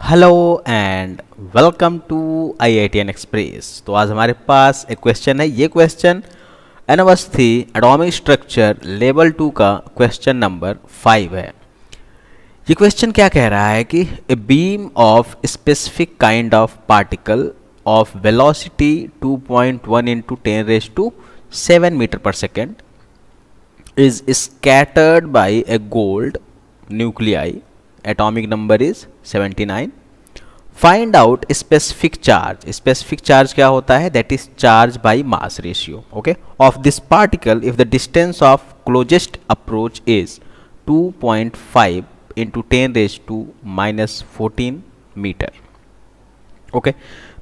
Hello and welcome to IITN express. तो आज हमारे पास एक क्वेश्चन है। ये क्वेश्चन अनवस्थी एटॉमिक स्ट्रक्चर लेवल 2 का क्वेश्चन नंबर 5 है। ये क्वेश्चन क्या कह रहा है कि a beam of specific kind of particle of velocity 2.1 × 10⁻⁷ metre पर second is scattered by a gold nuclei, atomic number is 79. Find out specific charge. Specific charge क्या होता है? That is charge by mass ratio, okay, of this particle if the distance of closest approach is 2.5 × 10⁻⁻14 metre. Okay,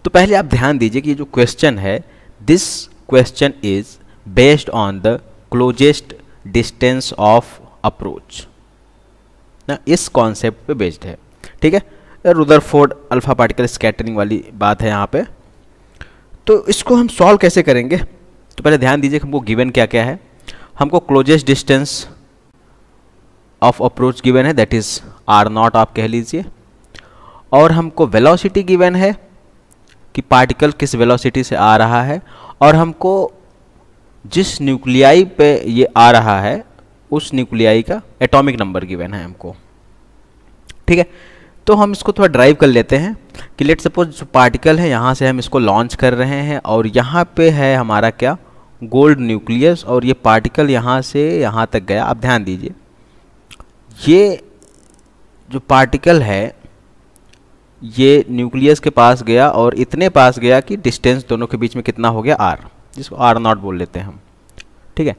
तो पहले आप ध्यान दीजिए कि ये जो क्वेश्चन है, this question is based on the closest distance of approach ना, इस कॉन्सेप्ट पे बेस्ड है। ठीक है, रुदरफोर्ड अल्फा पार्टिकल स्कैटरिंग वाली बात है यहाँ पे। तो इसको हम सॉल्व कैसे करेंगे? तो पहले ध्यान दीजिए कि हमको गिवन क्या क्या है। हमको closest distance of approach given है, दैट इज r0 आप कह लीजिए, और हमको वेलोसिटी गिवन है कि पार्टिकल किस वेलोसिटी से आ रहा है, और हमको जिस न्यूक्लियाई पे ये आ रहा है उस न्यूक्लियाई का एटॉमिक नंबर गिवन है हमको। ठीक है, तो हम इसको थोड़ा ड्राइव कर लेते हैं कि लेट सपोज जो पार्टिकल है यहाँ से हम इसको लॉन्च कर रहे हैं, और यहाँ पे है हमारा क्या, गोल्ड न्यूक्लियस, और ये पार्टिकल यहाँ से यहाँ तक गया। आप ध्यान दीजिए, ये जो पार्टिकल है ये न्यूक्लियस के पास गया और इतने पास गया कि डिस्टेंस दोनों के बीच में कितना हो गया, r, जिसको r0 बोल लेते हैं हम। ठीक है,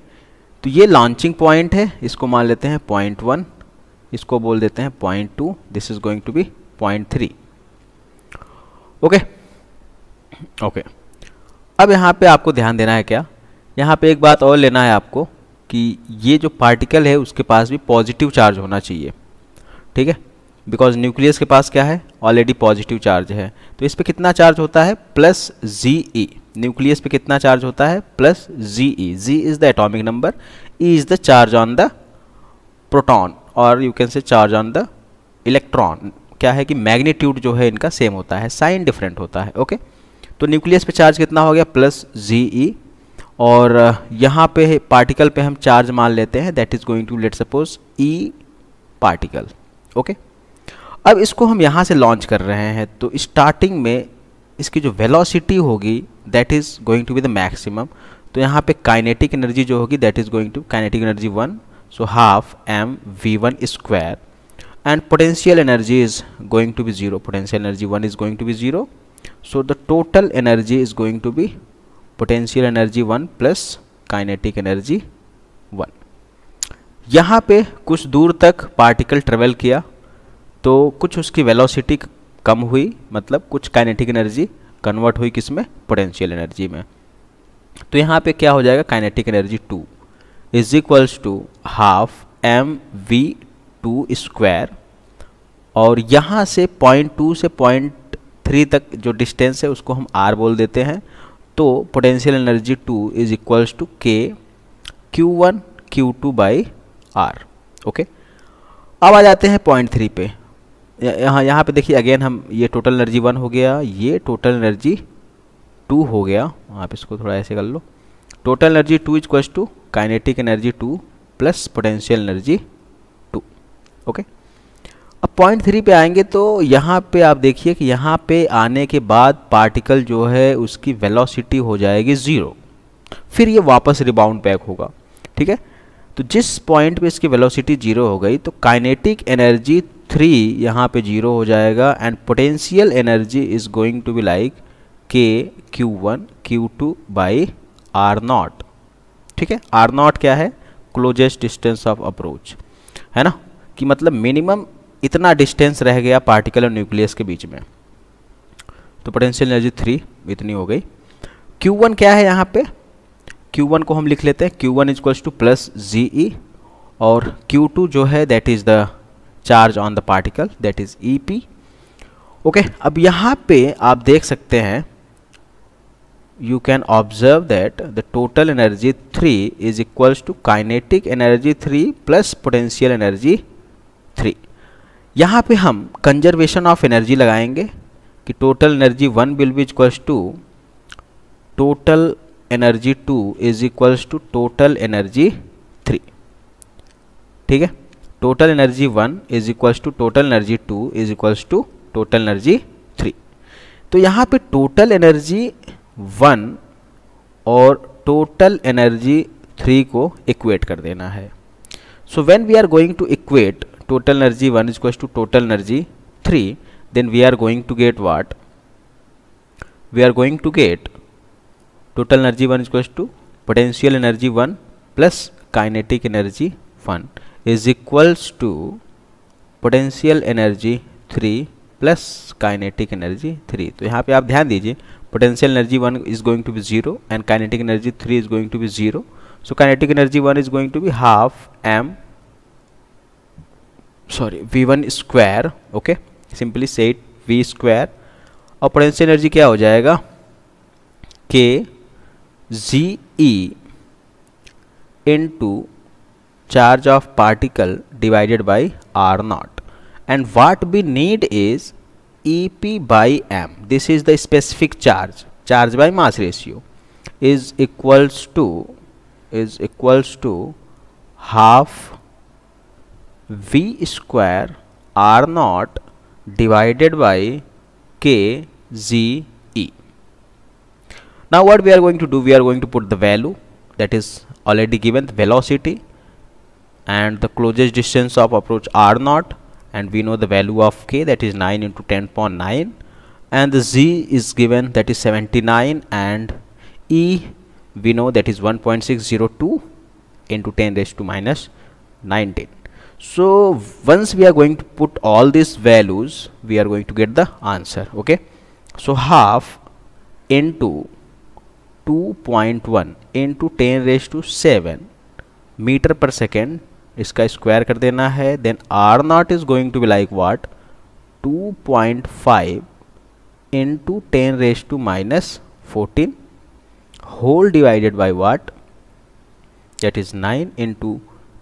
तो ये लॉन्चिंग पॉइंट है, इसको मान लेते हैं 0.1, इसको बोल देते हैं 0.2, this is going to be 0.3। Okay okay, अब यहाँ पे आपको ध्यान देना है क्या, यहाँ पे एक बात और लेना है आपको कि ये जो पार्टिकल है उसके पास भी पॉजिटिव चार्ज होना चाहिए। ठीक है, बिकॉज न्यूक्लियस के पास क्या है, ऑलरेडी पॉजिटिव चार्ज है, तो इस पे कितना चार्ज होता है, +Ge। न्यूक्लियस पे कितना चार्ज होता है, +Ge। G is the atomic number, E is the charge on the proton, और you can say charge on the electron. क्या है कि मैग्नीट्यूड जो है इनका सेम होता है, साइन डिफरेंट होता है। ओके, तो न्यूक्लियस पे चार्ज कितना हो गया, +Ge, और यहाँ पे पार्टिकल पे हम चार्ज मान लेते हैं, that is going to let suppose E particle. Okay, अब इसको हम यहाँ से लॉन्च कर रहे हैं, तो स्टार्टिंग में इसकी जो वेलोसिटी होगी that is going to be the maximum. तो यहाँ पे काइनेटिक एनर्जी जो होगी that is going to kinetic energy 1, so ½ mv1², and potential energy is going to be 0, potential energy 1 is going to be 0, so the total energy is going to be potential energy 1 + kinetic energy 1। यहाँ पे कुछ दूर तक particle travel किया तो कुछ उसकी velocity कम हुई, मतलब कुछ काइनेटिक एनर्जी कन्वर्ट हुई किस में, पोटेंशियल एनर्जी में। तो यहाँ पे क्या हो जाएगा, kinetic energy 2 is equals to ½ mv2², और यहाँ से 0.2 से 0.3 तक जो डिस्टेंस है उसको हम r बोल देते हैं। तो potential energy 2 is equals to k q1 q2/r। Okay, अब आ जाते हैं 0.3 पे। यहाँ पे देखिए अगेन हम, ये टोटल एनर्जी 1 हो गया, ये टोटल एनर्जी 2 हो गया। आप इसको थोड़ा ऐसे कर लो, total energy 2 equals to kinetic energy 2 + potential energy 2। Okay, अब 0.3 पे आएंगे तो यहाँ पे आप देखिए कि यहाँ पे आने के बाद पार्टिकल जो है उसकी वेलोसिटी हो जाएगी 0, फिर ये वापस रिबाउंड बैक होगा। ठीक है, तो जिस पॉइंट पे इसकी वेलोसिटी 0 हो गई तो काइनेटिक एनर्जी 3 यहाँ पे 0 हो जाएगा, and potential energy is going to be like k q1 q2/r0। ठीक है, r0 क्या है, क्लोजेस्ट डिस्टेंस ऑफ अप्रोच है ना, कि मतलब मिनिमम इतना डिस्टेंस रह गया पार्टिकल और न्यूक्लियस के बीच में। तो पोटेंशियल एनर्जी 3 इतनी हो गई। q1 क्या है, यहाँ पे q1 को हम लिख लेते हैं, q1 इक्वल्स टू +Ge, और q2 जो है that is the charge on the particle, that is EP। Okay, अब यहाँ पे आप देख सकते हैं, you can observe that the total energy 3 is equals to kinetic energy 3 plus potential energy 3। यहाँ पे हम कंजर्वेशन ऑफ एनर्जी लगाएंगे कि total energy 1 will be equals to total energy 2 is equals to total energy 3। ठीक है, total energy 1 is equals to total energy 2 is equals to total energy 3। तो यहाँ पे टोटल एनर्जी 1 और टोटल एनर्जी 3 को equate कर देना है। So when we are going to equate total energy 1 is equals to total energy 3, then we are going to get what? We are going to get total energy 1 is equals to potential energy 1 plus kinetic energy 1 is equals to potential energy 3 plus kinetic energy 3। तो यहाँ पे आप ध्यान दीजिए, potential energy 1 is going to be 0 and kinetic energy 3 is going to be 0. So kinetic energy 1 is going to be half v1 square. Okay, simply set v square, और potential energy क्या हो जाएगा k G E into charge of particle divided by R naught, and what we need is EP by m। This is the specific charge, charge by mass ratio is equals to half v square r naught divided by k g e। Now what we are going to do, we are going to put the value that is already given, the velocity and the closest distance of approach r naught, and we know the value of k, that is 9 into 10.9, and the z is given, that is 79, and e we know that is 1.602 into 10 raised to minus 19. So once we are going to put all these values, we are going to get the answer. Okay, so half into 2.1 into 10 raised to 7 metre पर second, इसका square कर देना है, then r naught is going to be like what, 2.5 into 10 raised to minus 14 whole divided by what, that is 9 into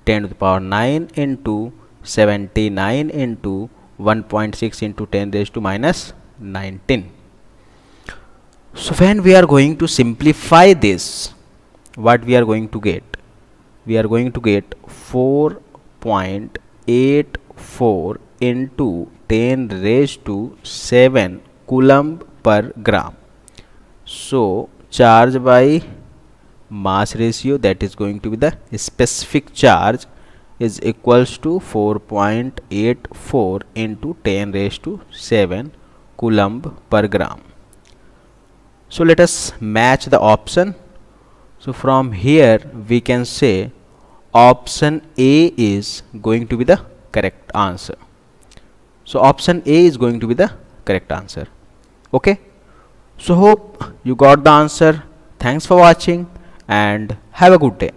10 to the power 9 into 79 into 1.6 into 10 raised to minus 19. So when we are going to simplify this, what we are going to get? We are going to get 4.84 into 10 raised to 7 coulomb per gram. So charge by mass ratio, that is going to be the specific charge, is equals to 4.84 into 10 raised to 7 coulomb per gram. So let us match the option. So from here we can say option A is going to be the correct answer. So option A is going to be the correct answer. Okay, so hope you got the answer. Thanks for watching and have a good day.